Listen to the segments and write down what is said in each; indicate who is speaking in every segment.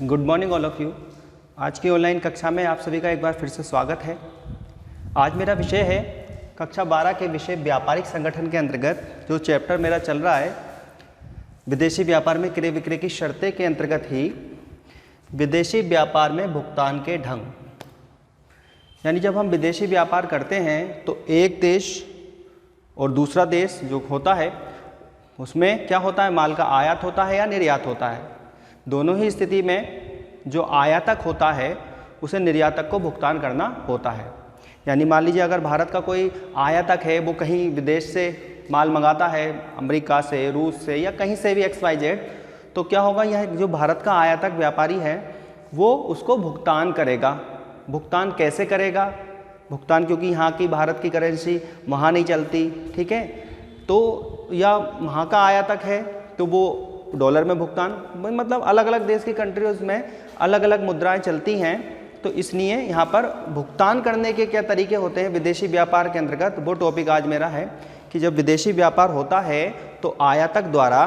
Speaker 1: Good morning all of you. आज की online कक्षा में आप सभी का एक बार फिर से स्वागत है। आज मेरा विषय है कक्षा 12 के विषय व्यापारिक संगठन के अंतर्गत जो चैप्टर मेरा चल रहा है विदेशी व्यापार में क्रय विक्रय की शर्तें के अंतर्गत ही विदेशी व्यापार में भुगतान के ढंग। यानी जब हम विदेशी व्यापार करते हैं तो एक देश और दूसरा देश जो होता है उसमें क्या होता है, माल का आयात होता है या निर्यात होता है। दोनों ही स्थिति में जो आयातक होता है उसे निर्यातक को भुगतान करना होता है। यानी मान लीजिए अगर भारत का कोई आयातक है, वो कहीं विदेश से माल मंगाता है, अमेरिका से, रूस से या कहीं से भी XYZ, तो क्या होगा, यह जो भारत का आयातक व्यापारी है वो उसको भुगतान करेगा। भुगतान कैसे करेगा? भुगतान क्योंकि यहाँ की भारत की करेंसी वहाँ नहीं चलती, ठीक है, तो या वहाँ का आयातक है तो वो डॉलर में भुगतान, मतलब अलग अलग देश की कंट्रीज में अलग अलग मुद्राएं चलती हैं। तो इसलिए यहाँ पर भुगतान करने के क्या तरीके होते हैं विदेशी व्यापार के अंतर्गत, वो टॉपिक आज मेरा है कि जब विदेशी व्यापार होता है तो आयातक द्वारा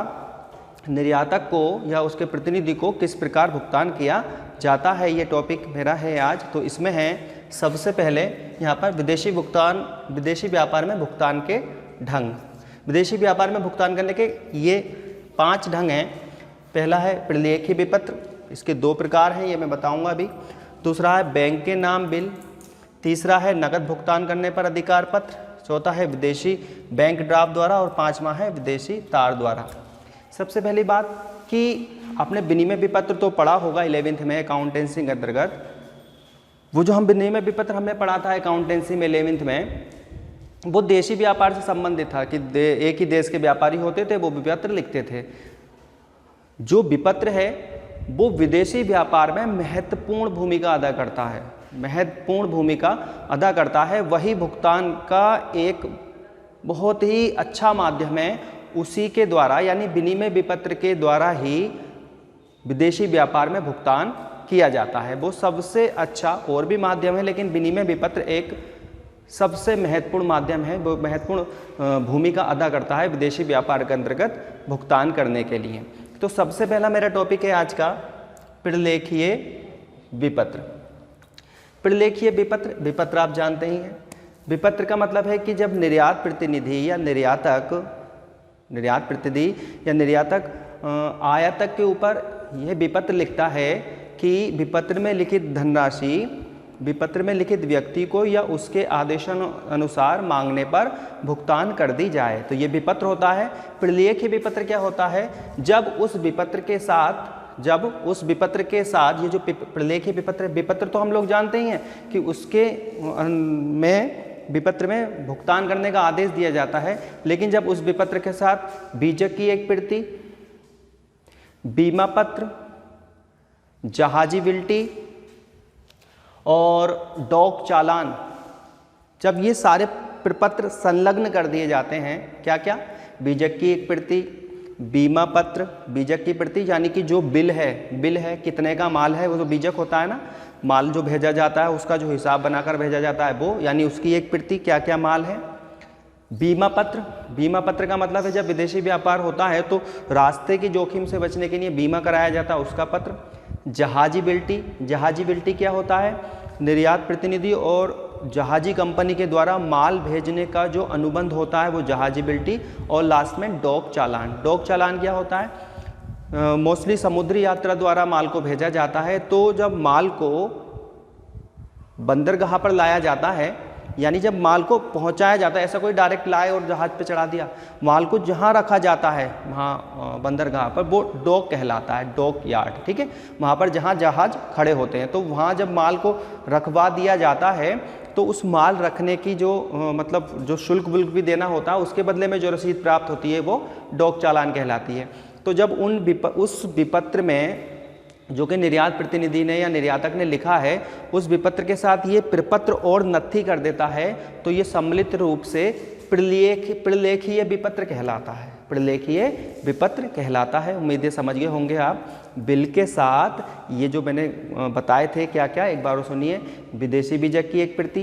Speaker 1: निर्यातक को या उसके प्रतिनिधि को किस प्रकार भुगतान किया जाता है, ये टॉपिक मेरा है आज। तो इसमें है सबसे पहले यहाँ पर विदेशी व्यापार में भुगतान के ढंग। विदेशी व्यापार में भुगतान करने के ये 5 ढंग हैं। पहला है प्रलेखी विपत्र, इसके 2 प्रकार हैं, ये मैं बताऊंगा अभी। दूसरा है बैंक के नाम बिल। तीसरा है नकद भुगतान करने पर अधिकार पत्र। चौथा है विदेशी बैंक ड्राफ्ट द्वारा और 5वां है विदेशी तार द्वारा। सबसे पहली बात कि आपने विनिमय विपत्र तो पढ़ा होगा 11वीं में अकाउंटेंसी के अंतर्गत। वो जो हम विनिमय विपत्र हमने पढ़ा था अकाउंटेंसी में 11वीं में, वो देशी व्यापार से संबंधित था कि एक ही देश के व्यापारी होते थे, वो विपत्र लिखते थे। जो विपत्र है वो विदेशी व्यापार में महत्वपूर्ण भूमिका अदा करता है, महत्वपूर्ण भूमिका अदा करता है। वही भुगतान का एक बहुत ही अच्छा माध्यम है। उसी के द्वारा यानी विनिमय विपत्र के द्वारा ही विदेशी व्यापार में भुगतान किया जाता है। वो सबसे अच्छा और भी माध्यम है, लेकिन विनिमय विपत्र एक सबसे महत्वपूर्ण माध्यम है, वो महत्वपूर्ण भूमिका अदा करता है विदेशी व्यापार के अंतर्गत भुगतान करने के लिए। तो सबसे पहला मेरा टॉपिक है आज का प्रलेखीय विपत्र। प्रलेखीय विपत्र आप जानते ही हैं। विपत्र का मतलब है कि जब निर्यात प्रतिनिधि या निर्यातक आयातक के ऊपर यह विपत्र लिखता है कि विपत्र में लिखित धनराशि विपत्र में लिखित व्यक्ति को या उसके आदेशानुसार मांगने पर भुगतान कर दी जाए, तो ये विपत्र होता है। प्रलेखीय विपत्र क्या होता है? जब उस विपत्र के साथ ये जो प्रलेखीय विपत्र तो हम लोग जानते ही हैं कि उसके विपत्र में भुगतान करने का आदेश दिया जाता है, लेकिन जब उस विपत्र के साथ बीजक की एक प्रति, बीमा पत्र, जहाजी बिल्टी और डॉक चालान, जब ये सारे प्रपत्र संलग्न कर दिए जाते हैं, क्या क्या, बीजक की एक प्रति, बीमा पत्र, बीजक की प्रति यानी कि जो बिल है कितने का माल है, वो जो बीजक होता है ना, माल जो भेजा जाता है उसका जो हिसाब बनाकर भेजा जाता है वो, यानी उसकी एक प्रति, क्या क्या माल है। बीमा पत्र का मतलब है जब विदेशी व्यापार होता है तो रास्ते की जोखिम से बचने के लिए बीमा कराया जाता है, उसका पत्र। जहाजी बिल्टी क्या होता है? निर्यात प्रतिनिधि और जहाजी कंपनी के द्वारा माल भेजने का जो अनुबंध होता है वो जहाजी बिल्टी। और लास्ट में डॉक चालान क्या होता है? मोस्टली समुद्री यात्रा द्वारा माल को भेजा जाता है, तो जब माल को बंदरगाह पर लाया जाता है, यानी जब माल को पहुंचाया जाता है, ऐसा कोई डायरेक्ट लाए और जहाज पे चढ़ा दिया, माल को जहां रखा जाता है वहाँ बंदरगाह पर, वो डॉक कहलाता है, डॉक यार्ड, ठीक है। वहाँ पर जहाँ जहाज खड़े होते हैं, तो वहाँ जब माल को रखवा दिया जाता है तो उस माल रखने की जो मतलब जो शुल्क वुल्क भी देना होता है, उसके बदले में जो रसीद प्राप्त होती है वो डॉक चालान कहलाती है। तो जब उस विपत्र में जो कि निर्यात प्रतिनिधि ने या निर्यातक ने लिखा है, उस विपत्र के साथ ये प्रपत्र और नत्थी कर देता है, तो ये सम्मिलित रूप से प्रलेखीय विपत्र कहलाता है। उम्मीदें समझ गए होंगे आप। बिल के साथ ये जो मैंने बताए थे क्या क्या, एक बार सुनिए। विदेशी बीजक की एक प्रति,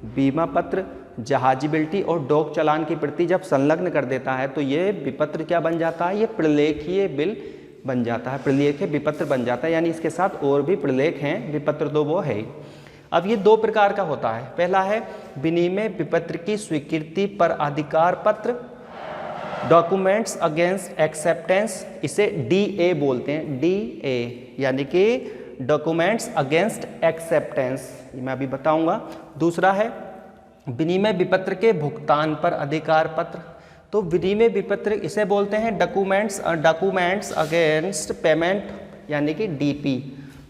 Speaker 1: बीमा पत्र, जहाजी बिल्टी और डॉक चालान की प्रति जब संलग्न कर देता है तो ये विपत्र क्या बन जाता है? ये प्रलेखीय बिल बन जाता है, प्रलेख विपत्र बन जाता है, यानी इसके साथ और भी प्रलेख हैं, विपत्र तो वो है ही। अब ये दो प्रकार का होता है। पहला है विनिमय विपत्र की स्वीकृति पर अधिकार पत्र, डॉक्यूमेंट्स अगेंस्ट एक्सेप्टेंस, इसे DA बोलते हैं, DA यानी कि डॉक्यूमेंट्स अगेंस्ट एक्सेप्टेंस, मैं अभी बताऊंगा। दूसरा है विनिमय विपत्र के भुगतान पर अधिकार पत्र, तो विनिमय विपत्र इसे बोलते हैं डॉक्यूमेंट्स अगेंस्ट पेमेंट यानी कि DP।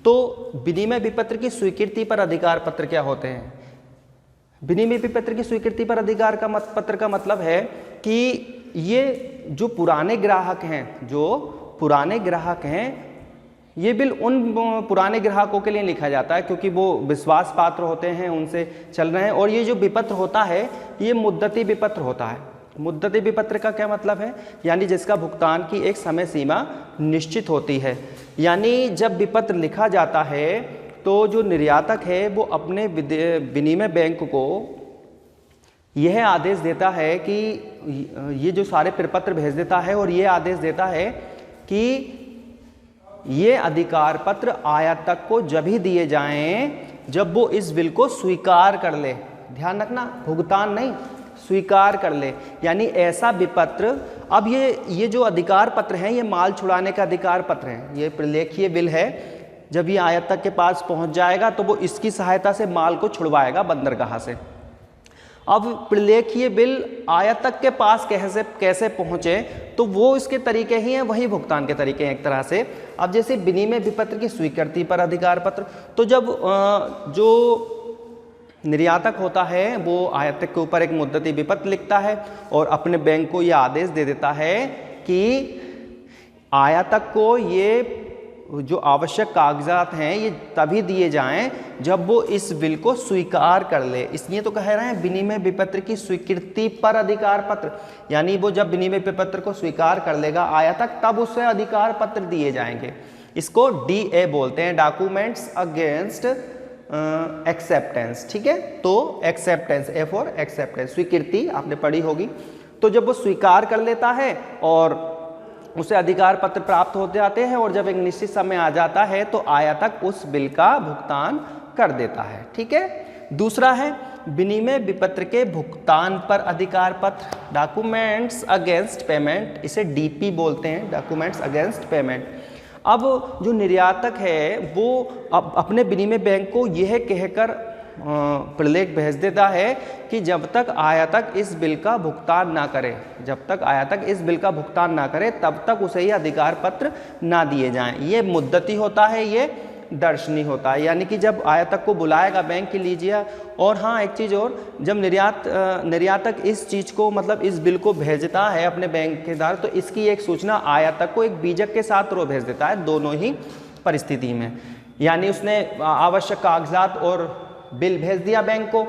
Speaker 1: तो विनिमय विपत्र की स्वीकृति पर अधिकार पत्र क्या होते हैं? विनिमय विपत्र की स्वीकृति पर अधिकार का पत्र का मतलब है कि ये जो पुराने ग्राहक हैं, ये बिल उन पुराने ग्राहकों के लिए लिखा जाता है क्योंकि वो विश्वास पात्र होते हैं, उनसे चल रहे हैं। और ये जो विपत्र होता है ये मुद्दती विपत्र होता है। मुद्दती विपत्र का क्या मतलब है? यानी जिसका भुगतान की एक समय सीमा निश्चित होती है। यानी जब विपत्र लिखा जाता है तो जो निर्यातक है वो अपने विनिमय बैंक को यह आदेश देता है कि ये जो सारे प्रपत्र भेज देता है और ये आदेश देता है कि ये अधिकार पत्र आयातक को जब ही दिए जाएं जब वो इस बिल को स्वीकार कर ले। ध्यान रखना, भुगतान नहीं, स्वीकार कर ले। यानी ऐसा विपत्र, अब ये जो अधिकार पत्र हैं ये माल छुड़ाने का अधिकार पत्र हैं, ये प्रलेखीय बिल है। जब ये आयातक के पास पहुंच जाएगा तो वो इसकी सहायता से माल को छुड़वाएगा बंदरगाह से। अब प्रलेखीय बिल आयातक के पास कैसे पहुंचे, तो वो इसके तरीके ही हैं, वही भुगतान के तरीके हैं एक तरह से। अब जैसे विनिमय विपत्र की स्वीकृति पर अधिकार पत्र, तो जब जो निर्यातक होता है वो आयातक के ऊपर एक मुद्दती विपत्र लिखता है और अपने बैंक को ये आदेश दे देता है कि आयातक को ये जो आवश्यक कागजात हैं ये तभी दिए जाएं जब वो इस बिल को स्वीकार कर ले। इसलिए तो कह रहे हैं विनिमय विपत्र की स्वीकृति पर अधिकार पत्र, यानी वो जब विनिमय विपत्र को स्वीकार कर लेगा आयातक तब उसे अधिकार पत्र दिए जाएंगे। इसको DA बोलते हैं, डॉक्यूमेंट्स अगेंस्ट एक्सेप्टेंस। ठीक है, तो एक्सेप्टेंस, A फॉर एक्सेप्टेंस, स्वीकृति आपने पढ़ी होगी। तो जब वो स्वीकार कर लेता है और उसे अधिकार पत्र प्राप्त होते जाते हैं और जब एक निश्चित समय आ जाता है तो आयातक उस बिल का भुगतान कर देता है। ठीक है। दूसरा है विनिमय विपत्र के भुगतान पर अधिकार पत्र, डॉक्यूमेंट्स अगेंस्ट पेमेंट, इसे DP बोलते हैं, डॉक्यूमेंट्स अगेंस्ट पेमेंट। अब जो निर्यातक है वो अपने विनिमय बैंक को यह कहकर प्रलेख भेज देता है कि जब तक आयातक इस बिल का भुगतान ना करे, तब तक उसे ये अधिकार पत्र ना दिए जाएं। ये मुद्दती होता है, ये दर्शनी होता है, यानी कि जब आयातक को बुलाएगा बैंक के लीजिए। और हाँ, एक चीज़ और, जब निर्यातक इस चीज़ को मतलब इस बिल को भेजता है अपने बैंक के द्वारा तो इसकी एक सूचना आयातक को एक बीजक के साथ रो भेज देता है, दोनों ही परिस्थिति में। यानी उसने आवश्यक कागजात और बिल भेज दिया बैंक को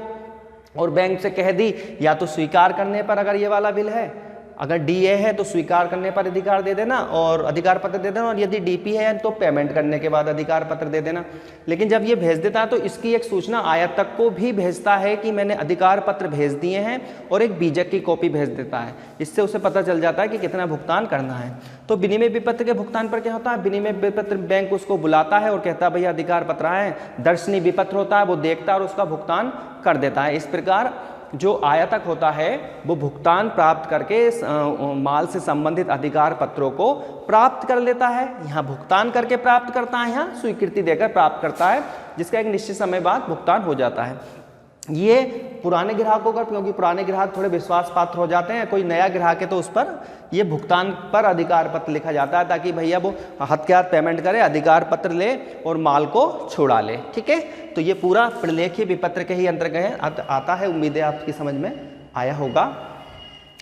Speaker 1: और बैंक से कह दी या तो स्वीकार करने पर, अगर ये वाला बिल है, अगर DA है तो स्वीकार करने पर अधिकार दे देना और अधिकार पत्र दे देना, और यदि DP है तो पेमेंट करने के बाद अधिकार पत्र दे देना। लेकिन जब ये भेज देता है तो इसकी एक सूचना आयातक को भी भेजता है कि मैंने अधिकार पत्र भेज दिए हैं और एक बीजक की कॉपी भेज देता है। इससे उसे पता चल जाता है कि कितना भुगतान करना है। तो विनिमय विपत्र के भुगतान पर क्या होता है, विनिमय विपत्र बैंक उसको बुलाता है और कहता है भैया अधिकार पत्र आए, दर्शनी विपत्र होता है, वो देखता है और उसका भुगतान कर देता है। इस प्रकार जो आयातक होता है वो भुगतान प्राप्त करके माल से संबंधित अधिकार पत्रों को प्राप्त कर लेता है। यहाँ भुगतान करके प्राप्त करता है, यहाँ स्वीकृति देकर प्राप्त करता है, जिसका एक निश्चित समय बाद भुगतान हो जाता है। ये पुराने ग्राहकों का, क्योंकि पुराने ग्राहक थोड़े विश्वास पात्र हो जाते हैं, कोई नया ग्राहक है तो उस पर ये भुगतान पर अधिकार पत्र लिखा जाता है ताकि भैया वो हाथ के हाथ पेमेंट करे, अधिकार पत्र ले और माल को छुड़ा ले। ठीक है, तो ये पूरा प्रलेखीय विपत्र के ही अंतर्गत आता है। उम्मीद है आपकी समझ में आया होगा।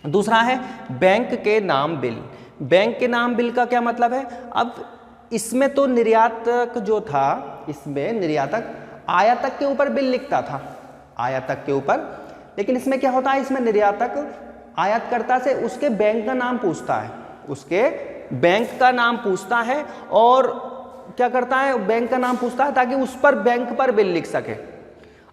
Speaker 1: दूसरा है बैंक के नाम बिल। बैंक के नाम बिल का क्या मतलब है? अब इसमें तो निर्यातक जो था, इसमें निर्यातक आयातक के ऊपर बिल लिखता था, आयातक के ऊपर, लेकिन इसमें क्या होता है, इसमें निर्यातक आयातकर्ता से उसके बैंक का नाम पूछता है, उसके बैंक का नाम पूछता है और क्या करता है, बैंक का नाम पूछता है ताकि उस पर बैंक पर बिल लिख सके।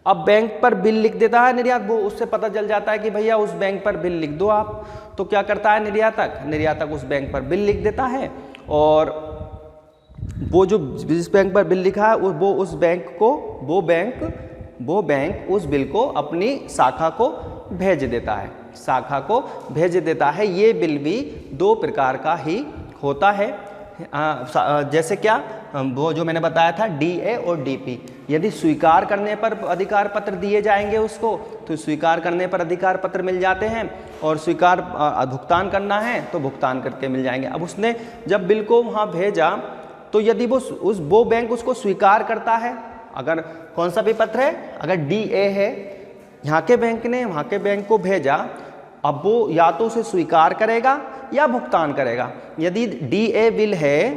Speaker 1: अब बैंक पर बिल लिख देता है निर्यात, वो उससे पता चल जाता है कि भैया उस बैंक पर बिल लिख दो आप। तो क्या करता है निर्यातक उस बैंक पर बिल लिख देता है और वो जो जिस बैंक पर बिल लिखा है वो उस बैंक को वो बैंक उस बिल को अपनी शाखा को भेज देता है, शाखा को भेज देता है। ये बिल भी दो प्रकार का ही होता है। जैसे क्या, वो जो मैंने बताया था DA और DP। यदि स्वीकार करने पर अधिकार पत्र दिए जाएंगे उसको, तो स्वीकार करने पर अधिकार पत्र मिल जाते हैं, और स्वीकार भुगतान करना है तो भुगतान करके मिल जाएंगे। अब उसने जब बिल को वहाँ भेजा तो यदि वो बैंक उसको स्वीकार करता है, अगर कौन सा भी पत्र है, अगर DA है, यहाँ के बैंक ने वहाँ के बैंक को भेजा, अब वो या तो उसे स्वीकार करेगा या भुगतान करेगा। यदि DA बिल है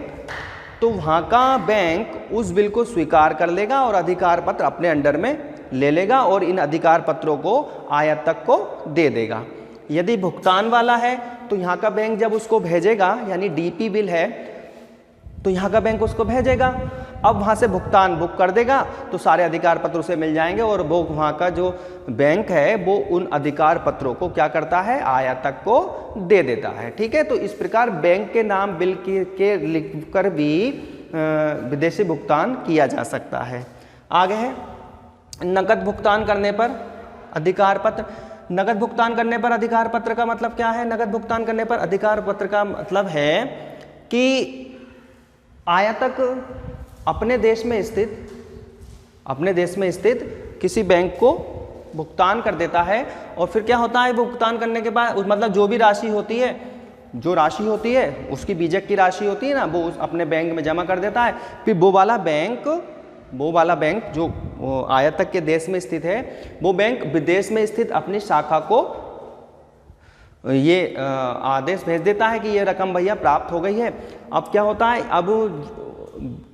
Speaker 1: तो वहाँ का बैंक उस बिल को स्वीकार कर लेगा और अधिकार पत्र अपने अंडर में ले लेगा और इन अधिकार पत्रों को आयातक को दे देगा। यदि भुगतान वाला है तो यहाँ का बैंक जब उसको भेजेगा, यानी DP बिल है तो यहाँ का बैंक उसको भेजेगा, अब वहाँ से भुगतान बुक कर देगा तो सारे अधिकार पत्र उसे मिल जाएंगे, और वो वहाँ का जो बैंक है वो उन अधिकार पत्रों को क्या करता है, आयातक को दे देता है। ठीक है, तो इस प्रकार बैंक के नाम बिल के लिखकर भी विदेशी भुगतान किया जा सकता है। आगे है नकद भुगतान करने पर अधिकार पत्र। नकद भुगतान करने पर अधिकार पत्र का मतलब क्या है? नकद भुगतान करने पर अधिकार पत्र का मतलब है कि आयातक अपने देश में स्थित किसी बैंक को भुगतान कर देता है, और फिर क्या होता है, भुगतान करने के बाद मतलब जो भी राशि होती है, उसकी बीजक की राशि होती है ना, वो अपने बैंक में जमा कर देता है। फिर वो वाला बैंक जो आयातक के देश में स्थित है, वो बैंक विदेश में स्थित अपनी शाखा को ये आदेश भेज देता है कि ये रकम भैया प्राप्त हो गई है। अब क्या होता है,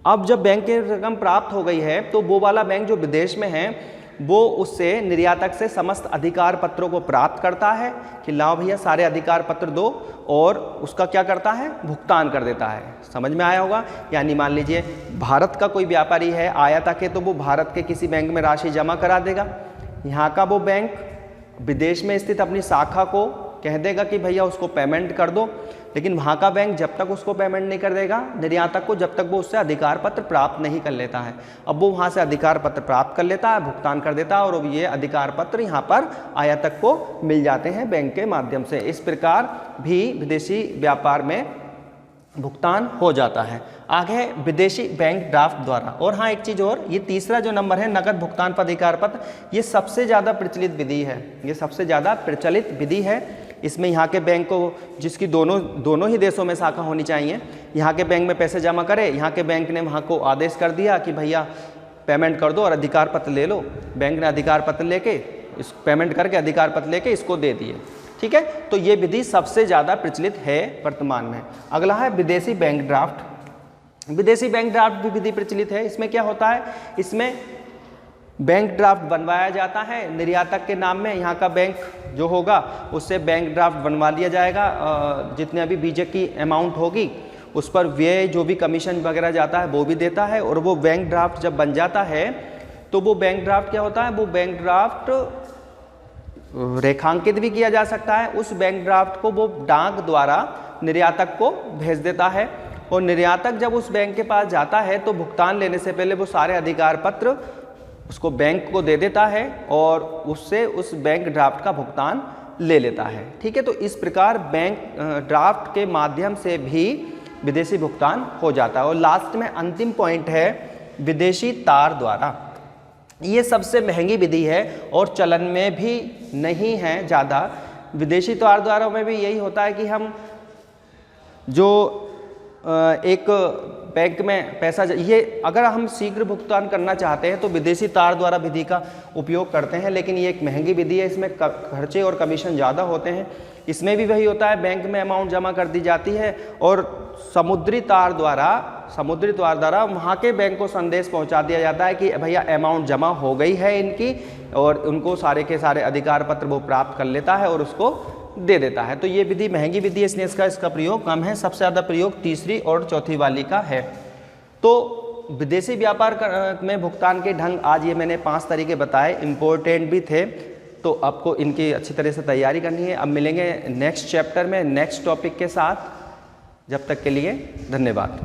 Speaker 1: अब जब बैंक की रकम प्राप्त हो गई है तो वो वाला बैंक जो विदेश में है वो उससे निर्यातक से समस्त अधिकार पत्रों को प्राप्त करता है कि लाओ भैया सारे अधिकार पत्र दो, और उसका क्या करता है, भुगतान कर देता है। समझ में आया होगा। यानी मान लीजिए भारत का कोई व्यापारी है, आयातक है, तो वो भारत के किसी बैंक में राशि जमा करा देगा। यहाँ का वो बैंक विदेश में स्थित अपनी शाखा को कह देगा कि भैया उसको पेमेंट कर दो, लेकिन वहाँ का बैंक जब तक उसको पेमेंट नहीं कर देगा निर्यातक को, जब तक वो उससे अधिकार पत्र प्राप्त नहीं कर लेता है। अब वो वहाँ से अधिकार पत्र प्राप्त कर लेता है, भुगतान कर देता है, और ये अधिकार पत्र यहाँ पर आयातक को मिल जाते हैं बैंक के माध्यम से। इस प्रकार भी विदेशी व्यापार में भुगतान हो जाता है। आगे विदेशी बैंक ड्राफ्ट द्वारा। और हाँ, एक चीज़ और, ये तीसरा जो नंबर है नकद भुगतान पर अधिकार पत्र, ये सबसे ज़्यादा प्रचलित विधि है। इसमें यहाँ के बैंक को, जिसकी दोनों ही देशों में शाखा होनी चाहिए, यहाँ के बैंक में पैसे जमा करे, यहाँ के बैंक ने वहाँ को आदेश कर दिया कि भैया पेमेंट कर दो और अधिकार पत्र ले लो। बैंक ने अधिकार पत्र लेके इस पेमेंट करके अधिकार पत्र लेके इसको दे दिए। ठीक है, तो ये विधि सबसे ज़्यादा प्रचलित है वर्तमान में। अगला है विदेशी बैंक ड्राफ्ट। विदेशी बैंक ड्राफ्ट भी विधि प्रचलित है। इसमें क्या होता है, इसमें बैंक ड्राफ्ट बनवाया जाता है निर्यातक के नाम में। यहाँ का बैंक जो होगा उससे बैंक ड्राफ्ट बनवा लिया जाएगा, जितने अभी बीजक की अमाउंट होगी उस पर व्यय जो भी कमीशन वगैरह जाता है वो भी देता है। और वो बैंक ड्राफ्ट जब बन जाता है तो वो बैंक ड्राफ्ट क्या होता है, वो बैंक ड्राफ्ट रेखांकित भी किया जा सकता है। उस बैंक ड्राफ्ट को वो डाक द्वारा निर्यातक को भेज देता है, और निर्यातक जब उस बैंक के पास जाता है तो भुगतान लेने से पहले वो सारे अधिकार पत्र उसको बैंक को दे देता है और उससे उस बैंक ड्राफ्ट का भुगतान ले लेता है। ठीक है, तो इस प्रकार बैंक ड्राफ्ट के माध्यम से भी विदेशी भुगतान हो जाता है। और लास्ट में अंतिम पॉइंट है विदेशी तार द्वारा। ये सबसे महंगी विधि है और चलन में भी नहीं है ज़्यादा। विदेशी तार द्वारा में भी यही होता है कि हम जो एक बैंक में पैसा, ये अगर हम शीघ्र भुगतान करना चाहते हैं तो विदेशी तार द्वारा विधि का उपयोग करते हैं, लेकिन ये एक महंगी विधि है, इसमें खर्चे और कमीशन ज़्यादा होते हैं। इसमें भी वही होता है, बैंक में अमाउंट जमा कर दी जाती है और समुद्री तार द्वारा वहाँ के बैंक को संदेश पहुँचा दिया जाता है कि भैया अमाउंट जमा हो गई है इनकी, और उनको सारे के सारे अधिकार पत्र वो प्राप्त कर लेता है और उसको दे देता है। तो ये विधि महंगी विधि है, इसलिए इसका प्रयोग कम है। सबसे ज़्यादा प्रयोग तीसरी और चौथी वाली का है। तो विदेशी व्यापार में भुगतान के ढंग आज ये मैंने 5 तरीके बताए, इम्पोर्टेंट भी थे, तो आपको इनकी अच्छी तरह से तैयारी करनी है। अब मिलेंगे नेक्स्ट चैप्टर में नेक्स्ट टॉपिक के साथ। जब तक के लिए धन्यवाद।